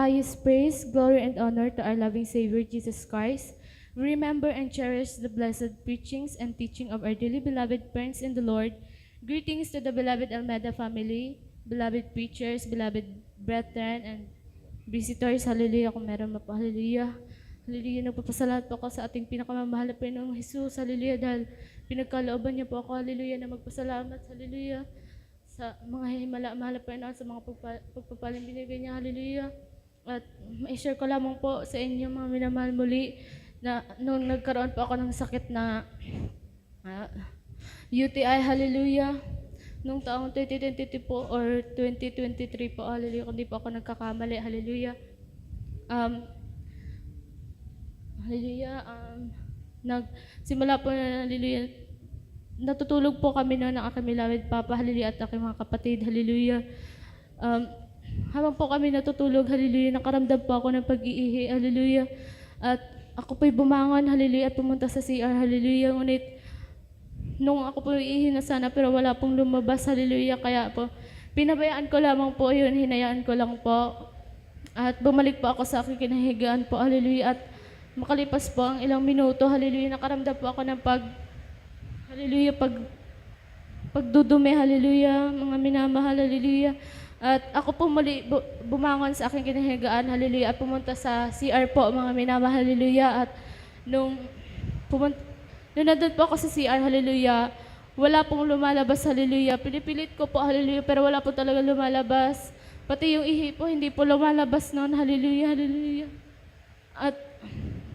highest praise, glory, and honor to our loving Savior Jesus Christ. We remember and cherish the blessed preachings and teaching of our dearly beloved parents in the Lord. Greetings to the beloved Almeda family, beloved preachers, beloved brethren, and visitors. Hallelujah, kung meron po. Hallelujah. Hallelujah, nagpapasalamat po ako sa ating pinakamamahal na Panginoong Jesus. Hallelujah, dahil pinagkalooban niyo po ako. Hallelujah, na magpasalamat. Hallelujah, sa mga mahal na Panginoon, sa mga pagpapaling binigay niya. Hallelujah. At ma-share ko lamang po sa inyo, mga minamahal muli, na nung nagkaroon po ako ng sakit na UTI, hallelujah, nung taong 2022 po or 2023 po, hallelujah, kung di po ako nagkakamali, hallelujah. Hallelujah, nagsimula po na, hallelujah, natutulog po kami noon ng aking beloved Papa, hallelujah, at aking mga kapatid, hallelujah. Habang po kami natutulog, hallelujah, nakaramdam po ako ng pag-iihi, hallelujah. At ako po'y bumangon, hallelujah, at pumunta sa CR, hallelujah. Ngunit, nung ako po'y iihi na sana, pero wala pong lumabas, hallelujah. Kaya po, pinabayaan ko lamang po yun, hinayaan ko lang po. At bumalik po ako sa aking kinahigaan po, hallelujah. At makalipas po ang ilang minuto, hallelujah, nakaramdam po ako ng hallelujah, pagdudumi, hallelujah, mga minamahal, hallelujah. At ako po muli bumangon sa aking kinahigaan, hallelujah, at pumunta sa CR po, mga minamahal, hallelujah. At nung nandun po ako sa CR, hallelujah, wala pong lumalabas, hallelujah. Pinipilit ko po, hallelujah, pero wala po talaga lumalabas. Pati yung ihi po, hindi po lumalabas noon, hallelujah, hallelujah. At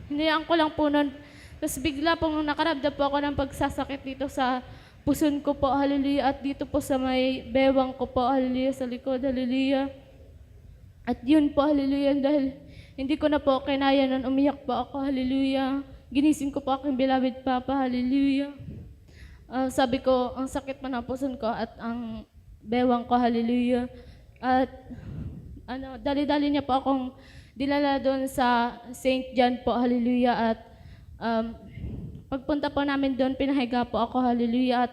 hinayaan ko lang po noon. Tapos bigla pong nakaramdam po ako ng pagsasakit dito sa puson ko po, hallelujah, at dito po sa may bewang ko po, hallelujah, sa likod, hallelujah. At yun po, hallelujah, dahil hindi ko na po kinaya nun, umiyak po ako, hallelujah. Ginising ko po aking beloved Papa, hallelujah. Sabi ko, ang sakit man ang puson ko at ang bewang ko, hallelujah. At dali-dali niya po akong dilala doon sa St. John po, hallelujah. At pagpunta po namin doon, pinahiga po ako, hallelujah, at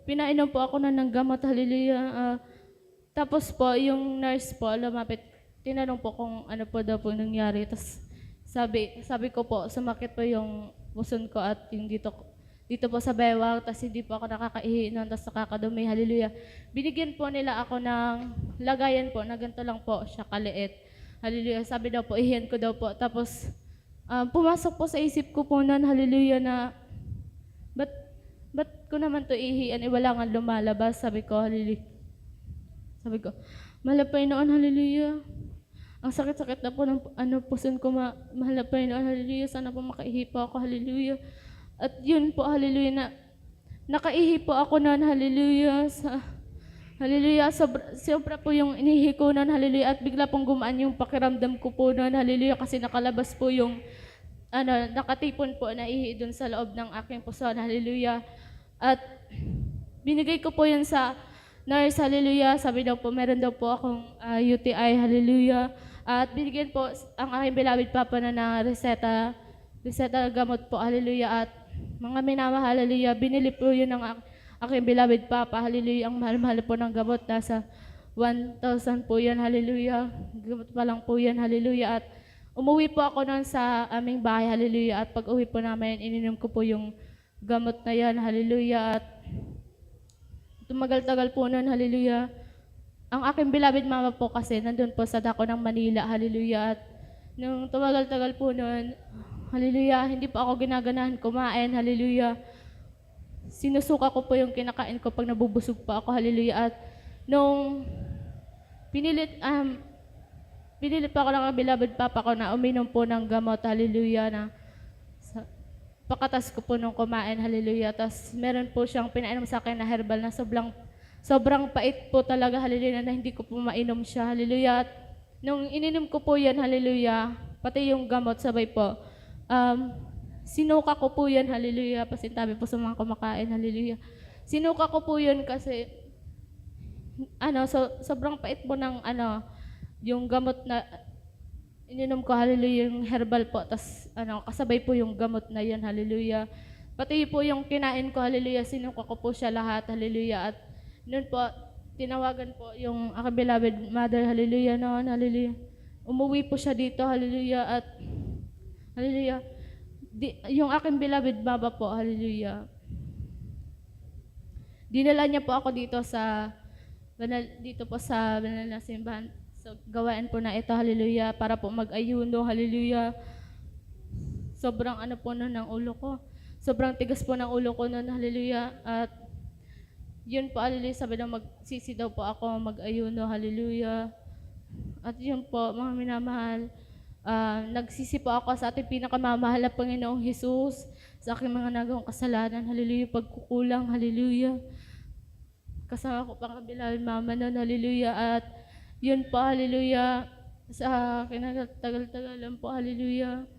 pinainom po ako ng gamot, hallelujah. Tapos po, yung nurse po, lumapit, tinanong po kung ano po daw po nangyari. Tapos sabi ko po, sumakit po yung puson ko at yung dito po sa bewang, tapos hindi po ako nakakaihi noon, tapos nakakadumi, hallelujah. Binigyan po nila ako ng lagayan po, na ganito lang po siya kaliit, hallelujah. Sabi daw po, ihiyan ko daw po. Tapos pumasok po sa isip ko po noon, hallelujah, na ba't ko naman to ihian, wala nga lumalabas, sabi ko, hallelujah. Sabi ko, malapay noon, hallelujah. Ang sakit-sakit na po ng puson ko, malapay noon, hallelujah. Sana po makaihi po ako, hallelujah. At yun po, hallelujah, na nakaihi po ako noon, hallelujah. Hallelujah, sobra po yung inihi ko noon, hallelujah, at bigla pong gumaan yung pakiramdam ko po noon, hallelujah, kasi nakalabas po yung, nakatipon po na ihi dun sa loob ng aking puson, hallelujah. At binigay ko po yun sa nurse, hallelujah, sabi daw po, meron daw po akong UTI, hallelujah. At binigyan po ang aking beloved Papa na reseta gamot po, hallelujah. At mga minamahal, hallelujah, binili po yun ng aking beloved Papa, hallelujah. Ang mahal-mahal po ng gamot, nasa 1,000 po yan, hallelujah. Gamot pa lang po yan, hallelujah. At umuwi po ako noon sa aming bahay, hallelujah. At pag uwi po namin, ininom ko po yung gamot na yan, hallelujah. At tumagal-tagal po noon, hallelujah. Ang aking beloved mama po kasi nandun po sa dako ng Manila, hallelujah. At nung tumagal-tagal po noon, hallelujah, hindi po ako ginaganahan kumain, hallelujah. Sinusuka ko po yung kinakain ko pag nabubusog pa ako, hallelujah. At nung pinilit pa ako ng beloved Papa ko na uminom po ng gamot, hallelujah, na pakatas ko po nung kumain, hallelujah. Tapos meron po siyang pinainom sa akin na herbal na sobrang pait po talaga, hallelujah, na hindi ko po mainom siya, hallelujah. At nung ininom ko po yan, hallelujah, pati yung gamot sabay po, sinuka ko po yan, hallelujah, pasintabi po sa mga kumakain, hallelujah. Sinuka ko po yun kasi, sobrang pait po ng, yung gamot na ininom ko, hallelujah, yung herbal po, tas, kasabay po yung gamot na yan, hallelujah. Pati po yung kinain ko, hallelujah, sinuka ko po siya lahat, hallelujah. At noon po, tinawagan po yung aking beloved mother, hallelujah, noon, hallelujah. umuwi po siya dito, hallelujah, at hallelujah, yung aking beloved Baba po, hallelujah, dinala niya po ako dito sa dito po sa banal na simbahan. So, gawain po na ito, hallelujah, para po mag-ayuno, hallelujah. Sobrang ano po nun ng ulo ko. Sobrang tigas po ng ulo ko nun, hallelujah. At yun po, hallelujah, sabi na magsisi daw po ako mag-ayuno, hallelujah. At yun po, mga minamahal, nagsisi po ako sa ating pinakamamahal na Panginoong Jesus, sa aking mga nagawang kasalanan, hallelujah, pagkukulang, hallelujah. Kasama ko pang kabilang mama nun, hallelujah. At yun po, hallelujah, sa kinatagal-tagalan po, hallelujah.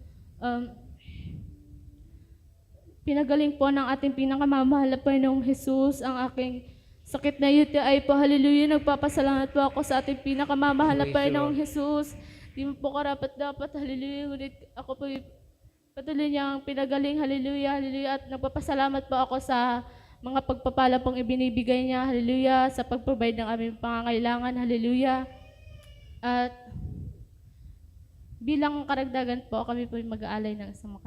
Pinagaling po ng ating pinakamamahal na Panginoong Jesus ang aking sakit na UTI po, hallelujah. Nagpapasalamat po ako sa ating pinakamamahal na Panginoong Jesus. Di mo po karapat-dapat, hallelujah. Ngunit ako po patuloy niyang pinagaling, hallelujah, hallelujah. At nagpapasalamat po ako sa mga pagpapala pong ibinibigay niya, hallelujah, sa pag-provide ng aming pangangailangan, hallelujah. At bilang karagdagan po, kami po mag-aalay ng isang